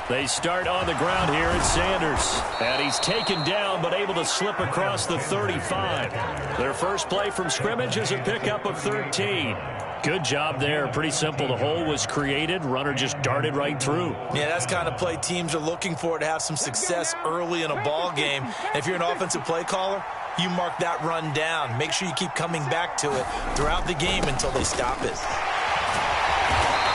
They start on the ground here at Sanders. And he's taken down but able to slip across the 35. Their first play from scrimmage is a pickup of 13. Good job there. Pretty simple. The hole was created. Runner just darted right through. Yeah, that's the kind of play teams are looking for to have some success early in a ball game. If you're an offensive play caller, you mark that run down. Make sure you keep coming back to it throughout the game until they stop it.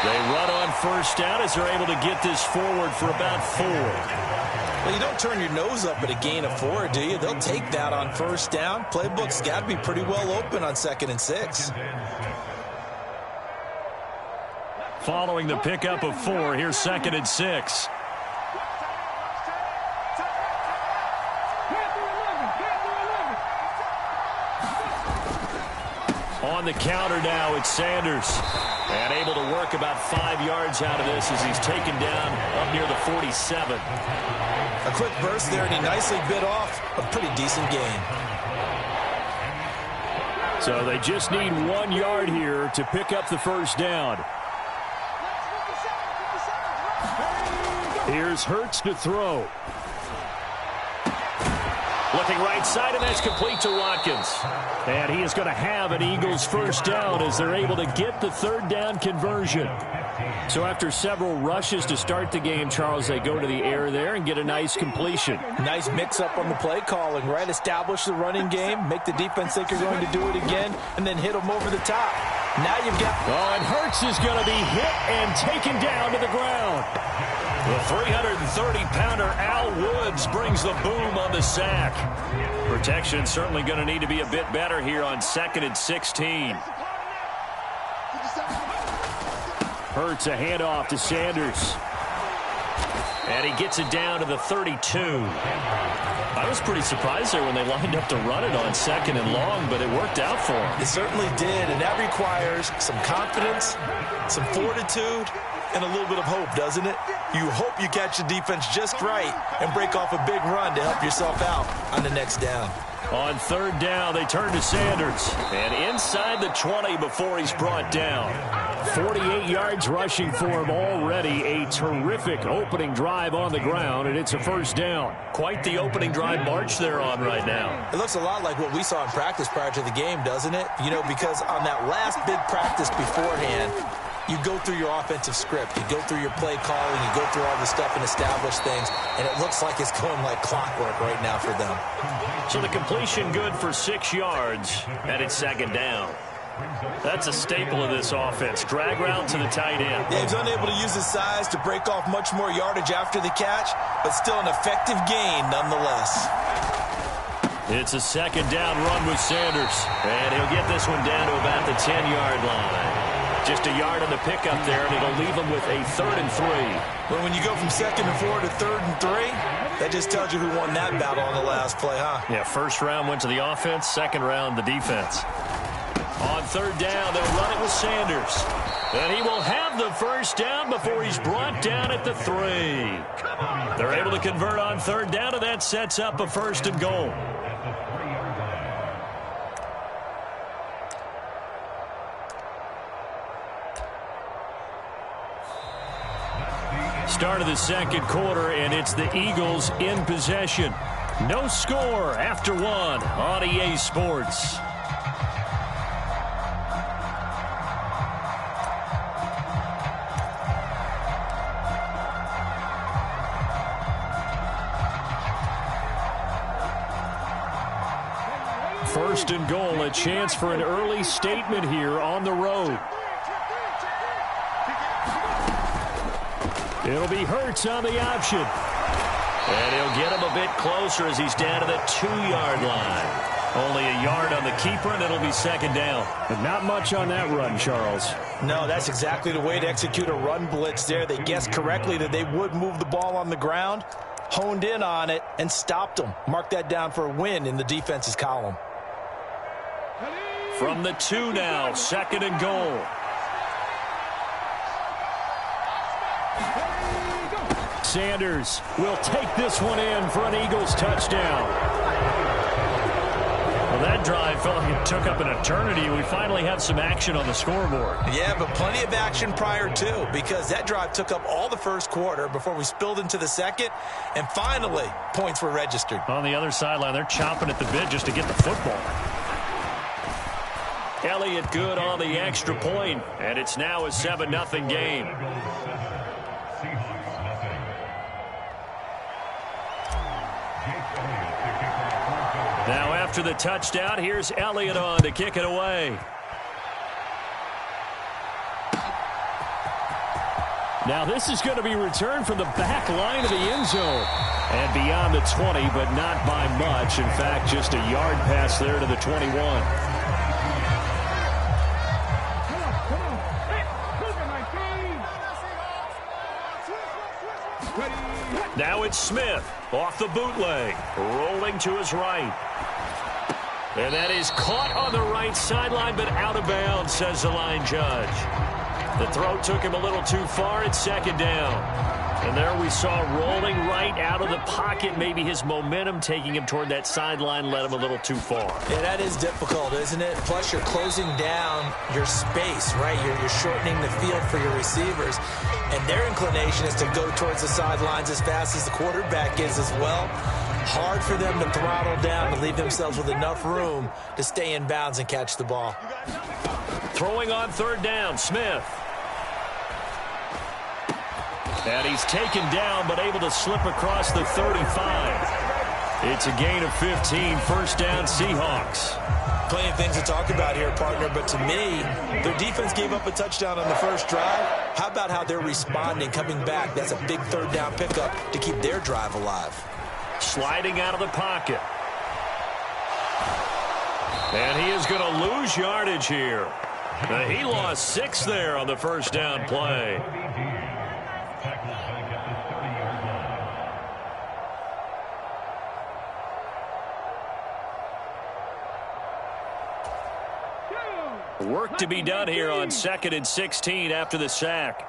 They run on first down as they're able to get this forward for about 4. Well, you don't turn your nose up at a gain of 4, do you? They'll take that on first down. Playbook's got to be pretty well open on 2nd and 6. Following the pickup of 4, here's 2nd and 6. On the counter now, it's Sanders. And able to work about 5 yards out of this as he's taken down up near the 47. A quick burst there, and he nicely bit off a pretty decent gain. So they just need 1 yard here to pick up the first down. Here's Hurts to throw. Looking right side, and that's complete to Watkins. And he is going to have an Eagles first down as they're able to get the 3rd down conversion. So after several rushes to start the game, Charles, they go to the air there and get a nice completion. Nice mix-up on the play calling, right? Establish the running game, make the defense think you're going to do it again, and then hit them over the top. Now you've got... Oh, and Hurts is going to be hit and taken down to the ground. The 330-pounder Al Woods brings the boom on the sack. Protection certainly going to need to be a bit better here on 2nd and 16. Hurts a handoff to Sanders. And he gets it down to the 32. I was pretty surprised there when they lined up to run it on 2nd and long, but it worked out for him. It certainly did, and that requires some confidence, some fortitude, and a little bit of hope, doesn't it? You hope you catch the defense just right and break off a big run to help yourself out on the next down. On 3rd down, they turn to Sanders. And inside the 20 before he's brought down. 48 yards rushing for him already. A terrific opening drive on the ground, and it's a first down. Quite the opening drive march they're on right now. It looks a lot like what we saw in practice prior to the game, doesn't it? You know, because on that last big practice beforehand, you go through your offensive script. You go through your play calling. You go through all the stuff and establish things. And it looks like it's going like clockwork right now for them. So the completion good for 6 yards, and it's 2nd down. That's a staple of this offense. Drag route to the tight end. Yeah, he's unable to use his size to break off much more yardage after the catch, but still an effective gain nonetheless. It's a 2nd down run with Sanders. And he'll get this one down to about the 10-yard line. Just a yard on the pickup there, and it'll leave him with a 3rd and 3. Well, when you go from 2nd and 4 to 3rd and 3, that just tells you who won that battle on the last play, huh? Yeah, first round went to the offense, 2nd round the defense. On 3rd down, they'll run it with Sanders. And he will have the first down before he's brought down at the 3. They're able to convert on 3rd down, and that sets up a 1st and goal. Start of the 2nd quarter, and it's the Eagles in possession. No score after 1 on EA Sports. First and goal, a chance for an early statement here on the road. It'll be Hurts on the option. And he'll get him a bit closer as he's down to the 2-yard line. Only a yard on the keeper, and it'll be 2nd down. But not much on that run, Charles. No, that's exactly the way to execute a run blitz there. They guessed correctly that they would move the ball on the ground, honed in on it, and stopped them. Mark that down for a win in the defense's column. From the 2 now, 2nd and goal. Sanders will take this one in for an Eagles touchdown. Well, That drive felt like it took up an eternity. We finally have some action on the scoreboard. Yeah, but plenty of action prior to, because that drive took up all the first quarter before we spilled into the second, and finally, points were registered. On the other sideline, they're chomping at the bit just to get the football. Elliott good on the extra point, and it's now a 7-0 game. Now after the touchdown, here's Elliott on to kick it away. Now this is going to be returned from the back line of the end zone. And beyond the 20, but not by much. In fact, just a yard pass there to the 21. Now it's Smith off the bootleg, rolling to his right. And that is caught on the right sideline, but out of bounds, says the line judge. The throw took him a little too far. It's second down. And there we saw rolling right out of the pocket. Maybe his momentum taking him toward that sideline led him a little too far. Yeah, that is difficult, isn't it? Plus, you're closing down your space, right? You're shortening the field for your receivers. And their inclination is to go towards the sidelines as fast as the quarterback is as well. Hard for them to throttle down and leave themselves with enough room to stay in bounds and catch the ball. Throwing on third down, Smith. And he's taken down, but able to slip across the 35. It's a gain of 15, first down Seahawks. Plenty of things to talk about here, partner, but to me, their defense gave up a touchdown on the first drive. How about how they're responding, coming back? That's a big third down pickup to keep their drive alive. Sliding out of the pocket. And he is going to lose yardage here. He lost 6 there on the first down play. Work to be done here on 2nd and 16 after the sack.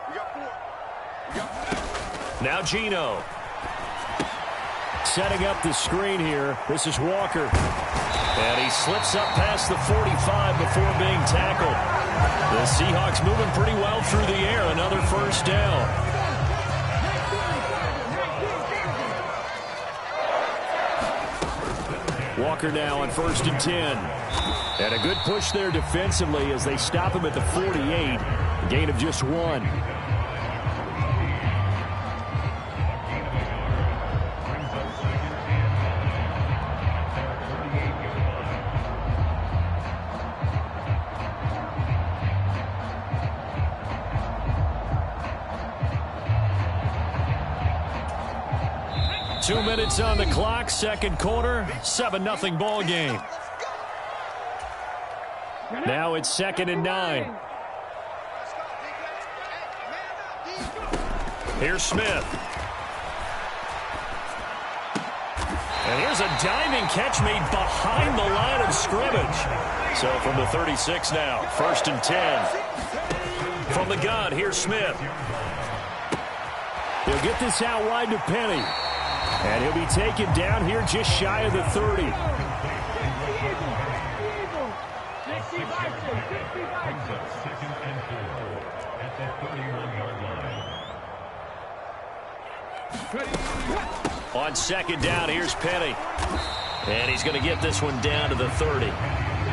Now Geno. Setting up the screen here. This is Walker. And he slips up past the 45 before being tackled. The Seahawks moving pretty well through the air. Another first down. Walker now on 1st and 10. And a good push there defensively as they stop him at the 48. A gain of just 1. Two minutes on the clock, second quarter, 7-0 ball game. Now it's 2nd and 9. Here's Smith. And here's a diving catch made behind the line of scrimmage. So from the 36 now, 1st and 10. From the gun, here's Smith. He'll get this out wide to Penny. And he'll be taken down here just shy of the 30. On 2nd down, here's Penny. And he's going to get this one down to the 30.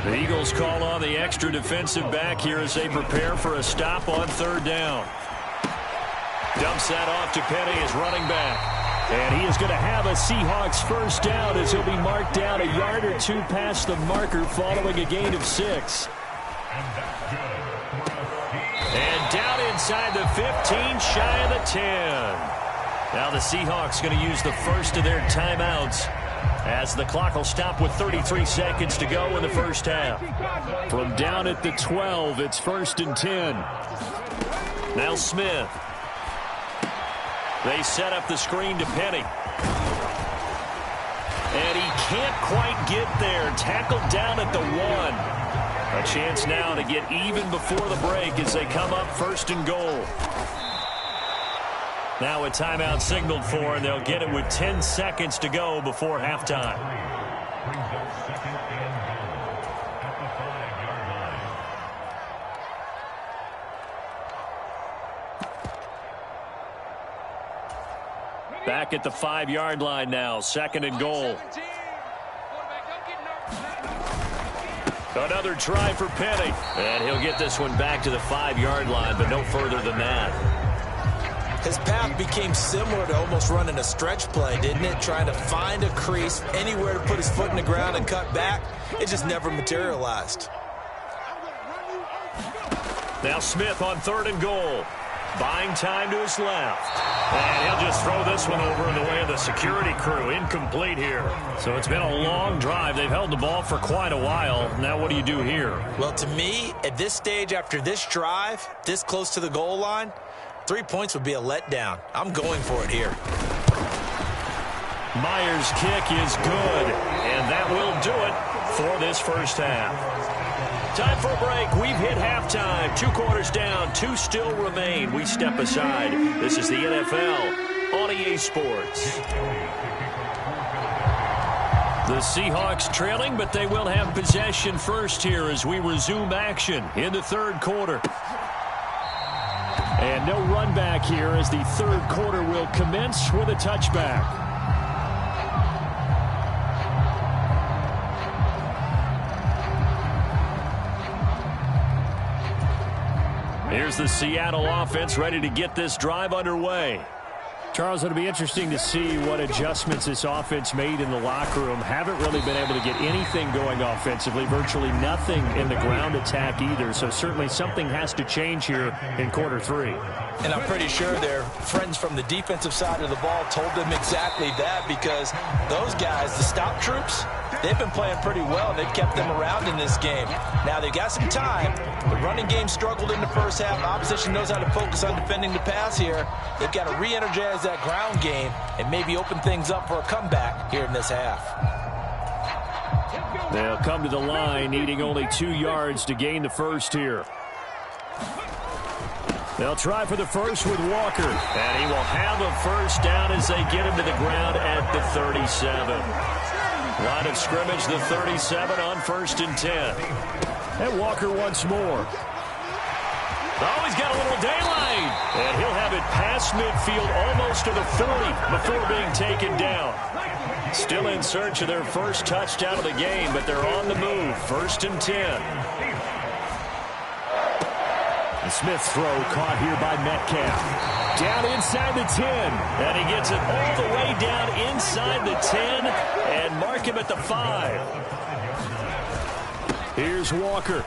The Eagles call on the extra defensive back here as they prepare for a stop on 3rd down. Dumps that off to Penny as running back. And he is going to have a Seahawks first down as he'll be marked down a yard or 2 past the marker following a gain of 6. And down inside the 15, shy of the 10. Now the Seahawks going to use the first of their timeouts as the clock will stop with 33 seconds to go in the first half. From down at the 12, it's 1st and 10. Now Smith. They set up the screen to Penny. And he can't quite get there. Tackled down at the 1. A chance now to get even before the break as they come up 1st and goal. Now a timeout signaled for, and they'll get it with 10 seconds to go before halftime. Back at the 5-yard line now, 2nd and goal. Another try for Penny. And he'll get this one back to the 5-yard line, but no further than that. His path became similar to almost running a stretch play, didn't it? Trying to find a crease, anywhere to put his foot in the ground and cut back. It just never materialized. Now Smith on 3rd and goal. Buying time to his left. And he'll just throw this one over in the way of the security crew. Incomplete here. So it's been a long drive. They've held the ball for quite a while. Now what do you do here? Well, to me, at this stage after this drive, this close to the goal line, 3 points would be a letdown. I'm going for it here. Myers' kick is good. And that will do it for this first half. Time for a break. We've hit halftime. 2 quarters down. 2 still remain. We step aside. This is the NFL on EA Sports. The Seahawks trailing, but they will have possession first here as we resume action in the 3rd quarter. And no run back here as the 3rd quarter will commence with a touchback. Here's the Seattle offense ready to get this drive underway. Charles, it'll be interesting to see what adjustments this offense made in the locker room. Haven't really been able to get anything going offensively, virtually nothing in the ground attack either. So certainly something has to change here in quarter 3. And I'm pretty sure their friends from the defensive side of the ball told them exactly that, because those guys, the stop troops, they've been playing pretty well. They've kept them around in this game. Now, they've got some time. The running game struggled in the first half. Opposition knows how to focus on defending the pass here. They've got to re-energize that ground game and maybe open things up for a comeback here in this half. They'll come to the line, needing only 2 yards to gain the first here. They'll try for the first with Walker. And he will have a first down as they get him to the ground at the 37. Line of scrimmage, the 37 on 1st and 10. And Walker once more. Oh, he's got a little daylight. And he'll have it past midfield almost to the 40 before being taken down. Still in search of their first touchdown of the game, but they're on the move. 1st and 10. The Smith throw caught here by Metcalf. Down inside the 10. And he gets it all the way down inside the 10 and mark him at the 5. Here's Walker.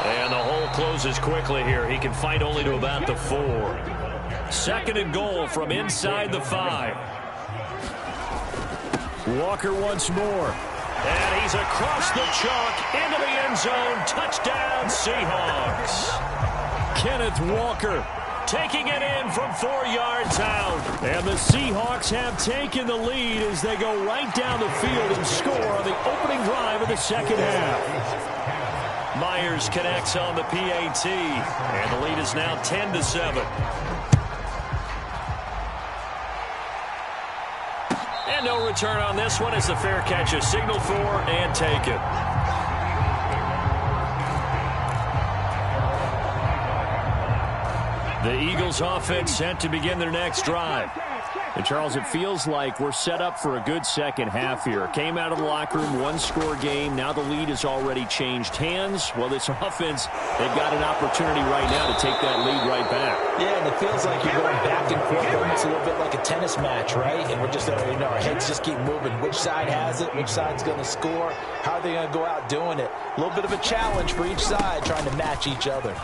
And the hole closes quickly here. He can fight only to about the 4. 2nd and goal from inside the 5. Walker once more. And he's across the chalk into the end zone. Touchdown, Seahawks. Kenneth Walker taking it in from 4 yards out. And the Seahawks have taken the lead as they go right down the field and score on the opening drive of the second half. Myers connects on the PAT. And the lead is now 10-7. And no return on this one as the fair catch is signaled for and taken. The Eagles offense set to begin their next drive. And Charles, it feels like we're set up for a good second half here. Came out of the locker room, 1-score game. Now the lead has already changed hands. Well, this offense, they've got an opportunity right now to take that lead right back. Yeah, and it feels like you're going back and forth, almost a little bit like a tennis match, right? And we're just, our heads just keep moving. Which side has it? Which side's going to score? How are they going to go out doing it? A little bit of a challenge for each side, trying to match each other.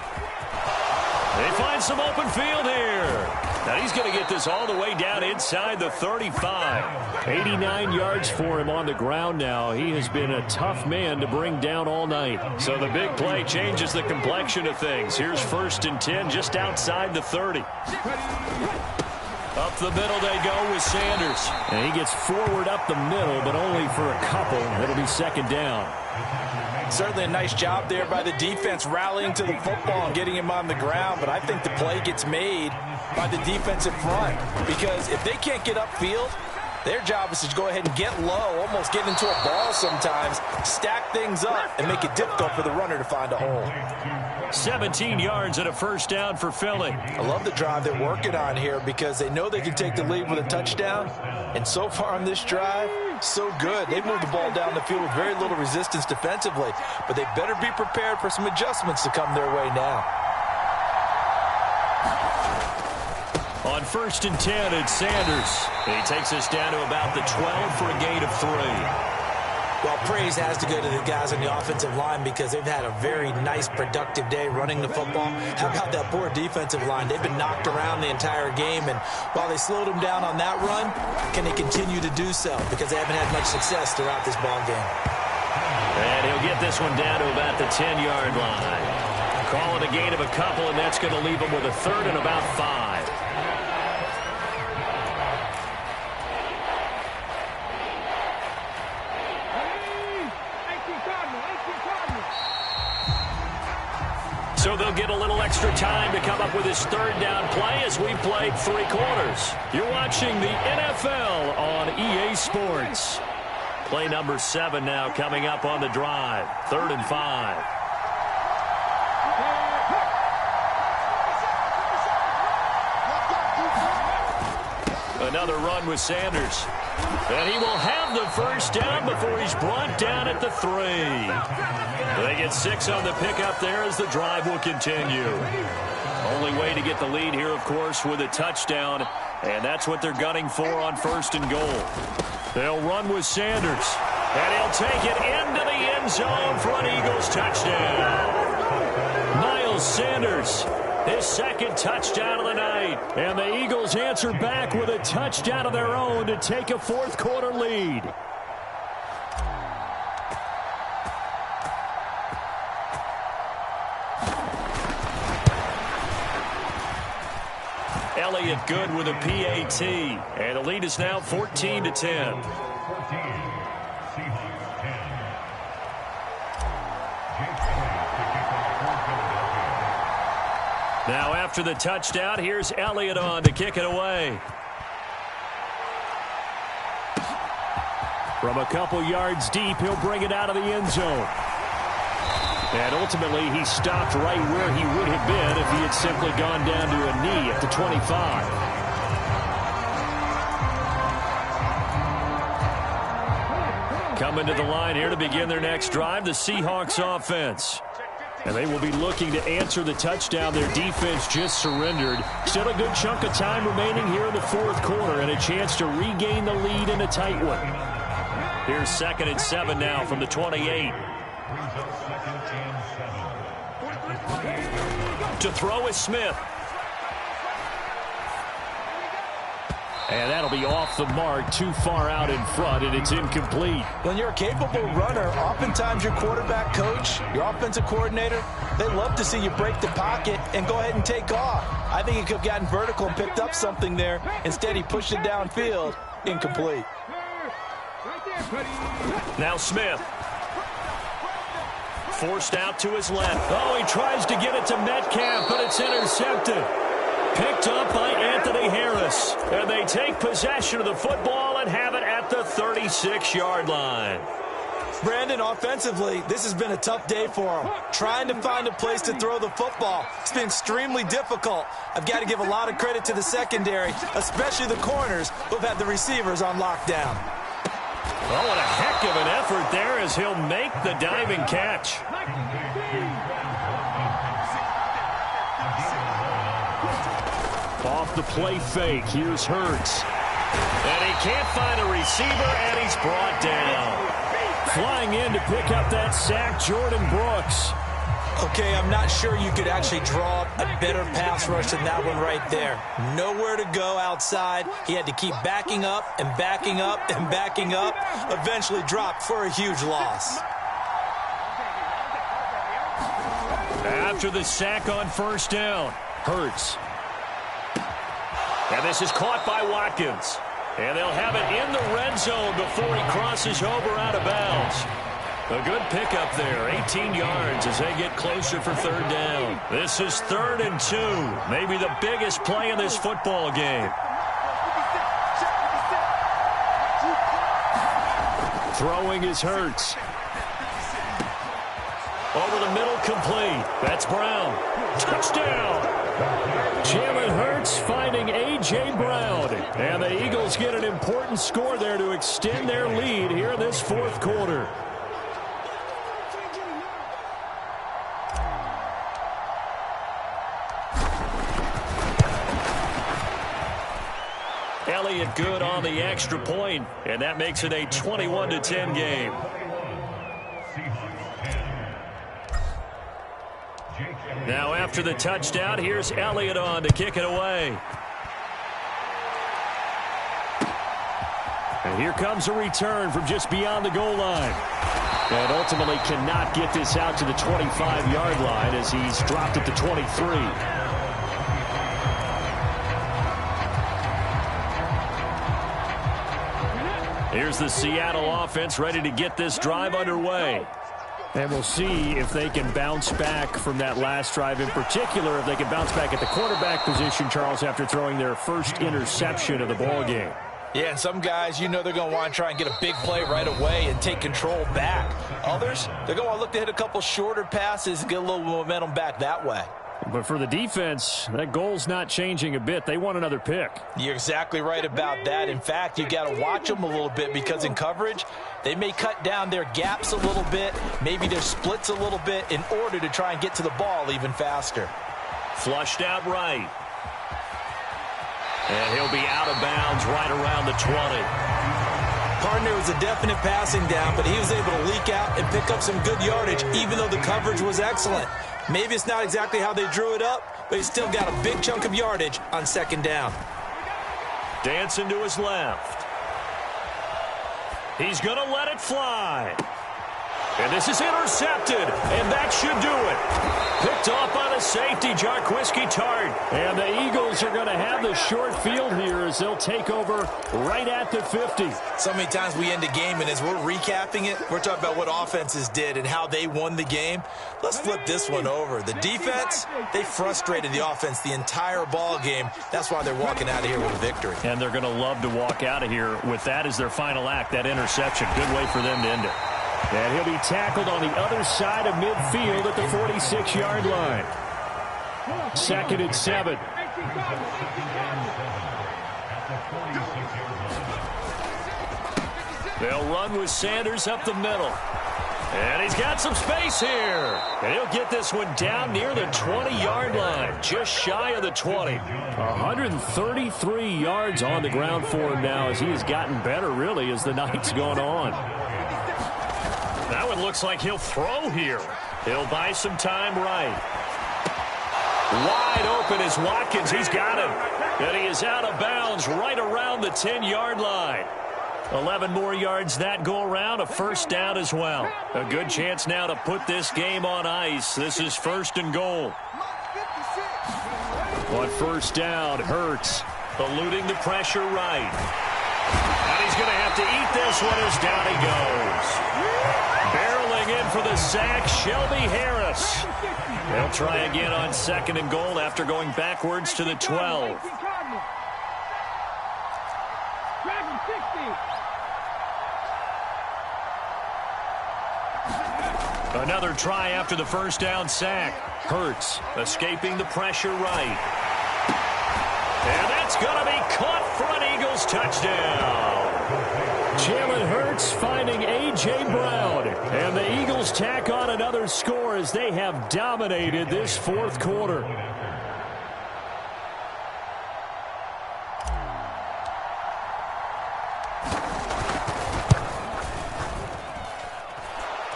They find some open field here. Now he's going to get this all the way down inside the 35. 89 yards for him on the ground now. He has been a tough man to bring down all night. So the big play changes the complexion of things. Here's 1st and 10 just outside the 30. Up the middle they go with Sanders. And he gets forward up the middle, but only for a couple. It'll be 2nd down. Certainly a nice job there by the defense rallying to the football and getting him on the ground, but I think the play gets made by the defensive front, because if they can't get upfield, their job is to go ahead and get low, almost get into a ball sometimes, stack things up, and make it difficult for the runner to find a hole. 17 yards and a first down for Philly. I love the drive they're working on here because they know they can take the lead with a touchdown. And so far on this drive, so good. They've moved the ball down the field with very little resistance defensively. But they better be prepared for some adjustments to come their way now. On 1st and 10, it's Sanders. He takes us down to about the 12 for a gain of 3. Well, praise has to go to the guys on the offensive line because they've had a very nice, productive day running the football. How about that poor defensive line? They've been knocked around the entire game, and while they slowed them down on that run, can they continue to do so? Because they haven't had much success throughout this ball game. And he'll get this one down to about the 10-yard line. Call it a gain of a couple, and that's going to leave them with a 3rd and about 5. So they'll get a little extra time to come up with his 3rd down play as we played 3 quarters. You're watching the NFL on EA Sports. Play number 7 now coming up on the drive. 3rd and 5. Another run with Sanders. And he will have the first down before he's brought down at the 3. They get 6 on the pickup there as the drive will continue. Only way to get the lead here, of course, with a touchdown. And that's what they're gunning for on 1st and goal. They'll run with Sanders. And he'll take it into the end zone for an Eagles touchdown. Miles Sanders, his 2nd touchdown of the night. And the Eagles answer back with a touchdown of their own to take a 4th quarter lead. Elliott good with a PAT. And the lead is now 14-10. Now after the touchdown, here's Elliott on to kick it away. From a couple yards deep, he'll bring it out of the end zone. And ultimately, he stopped right where he would have been if he had simply gone down to a knee at the 25. Coming to the line here to begin their next drive, the Seahawks offense. And they will be looking to answer the touchdown their defense just surrendered. Still a good chunk of time remaining here in the 4th quarter and a chance to regain the lead in a tight one. Here's 2nd and 7 now from the 28. To throw is Smith. And that'll be off the mark, too far out in front, and it's incomplete. When you're a capable runner, oftentimes your quarterback coach, your offensive coordinator, they love to see you break the pocket and go ahead and take off. I think he could have gotten vertical and picked up something there. Instead, he pushed it downfield. Incomplete. Now Smith. Forced out to his left. Oh, he tries to get it to Metcalf, but it's intercepted. Picked up by Anthony Harris. And they take possession of the football and have it at the 36-yard line. Brandon, offensively, this has been a tough day for him. Trying to find a place to throw the football. It's been extremely difficult. I've got to give a lot of credit to the secondary, especially the corners who've had the receivers on lockdown. Oh, and a heck of an effort there as he'll make the diving catch. Off the play fake, here's Hurts. And he can't find a receiver, and he's brought down. Flying in to pick up that sack, Jordan Brooks. Okay, I'm not sure you could actually draw up a better pass rush than that one right there. Nowhere to go outside. He had to keep backing up and backing up and backing up. Eventually dropped for a huge loss. After the sack on first down, Hurts. And this is caught by Watkins. And they'll have it in the red zone before he crosses over out of bounds. A good pickup there, 18 yards as they get closer for third down. This is 3rd and 2, maybe the biggest play in this football game. Throwing is Hurts. Over the middle, complete. That's Brown. Touchdown! Jalen Hurts finding A.J. Brown. And the Eagles get an important score there to extend their lead here in this fourth quarter. Elliott good on the extra point, and that makes it a 21-10 game. Now after the touchdown, here's Elliott on to kick it away. And here comes a return from just beyond the goal line. And ultimately cannot get this out to the 25-yard line as he's dropped at the 23. Here's the Seattle offense ready to get this drive underway. And we'll see if they can bounce back from that last drive, in particular if they can bounce back at the quarterback position, Charles, after throwing their first interception of the ball game. Yeah, and some guys, you know they're going to want to try and get a big play right away and take control back. Others, they're going to want to look to hit a couple shorter passes and get a little momentum back that way. But for the defense, that goal's not changing a bit. They want another pick. You're exactly right about that. In fact, you got to watch them a little bit because in coverage, they may cut down their gaps a little bit, maybe their splits a little bit in order to try and get to the ball even faster. Flushed out right. And he'll be out of bounds right around the 20. Partner was a definite passing down, but he was able to leak out and pick up some good yardage, even though the coverage was excellent. Maybe it's not exactly how they drew it up, but he's still got a big chunk of yardage on second down. Dancing to his left. He's going to let it fly. And this is intercepted, and that should do it. Picked off by the safety, Jarquiski Tart. And the Eagles are going to have the short field here as they'll take over right at the 50. So many times we end a game, and as we're recapping it, we're talking about what offenses did and how they won the game. Let's flip this one over. The defense, they frustrated the offense the entire ball game. That's why they're walking out of here with a victory. And they're going to love to walk out of here with that as their final act, that interception. Good way for them to end it. And he'll be tackled on the other side of midfield at the 46-yard line. 2nd and 7. They'll run with Sanders up the middle. And he's got some space here. And he'll get this one down near the 20-yard line, just shy of the 20. 133 yards on the ground for him now as he has gotten better, really, as the night's gone on. That one looks like he'll throw here. He'll buy some time right. Wide open is Watkins. He's got him. And he is out of bounds right around the 10-yard line. 11 more yards that go around, a first down as well. A good chance now to put this game on ice. This is 1st and goal. On first down, Hurts eluding the pressure right. And he's going to have to eat this one as down he goes. Barreling in for the sack, Shelby Harris. They'll try again on 2nd and goal after going backwards to the 12. Another try after the first down sack. Hurts escaping the pressure right. And that's going to be caught for an Eagles touchdown. Jalen Hurts finding A.J. Brown. And the Eagles tack on another score as they have dominated this fourth quarter.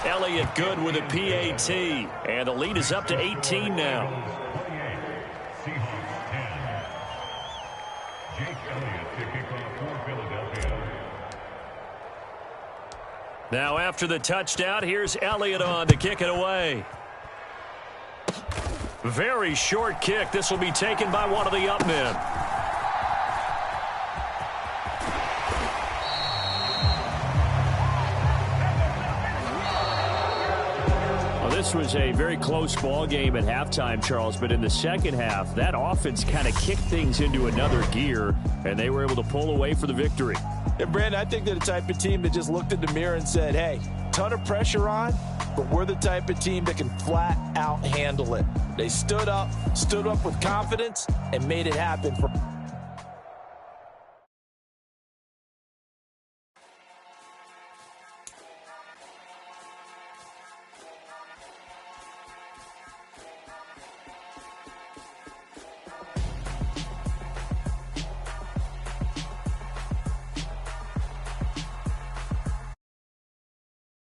Elliott good with a PAT. And the lead is up to 18 now. Now after the touchdown, here's Elliott on to kick it away. Very short kick. This will be taken by one of the up men. This was a very close ball game at halftime, Charles, but in the second half, that offense kind of kicked things into another gear, and they were able to pull away for the victory. And, Brandon, I think they're the type of team that just looked in the mirror and said, hey, ton of pressure on, but we're the type of team that can flat out handle it. They stood up with confidence, and made it happen for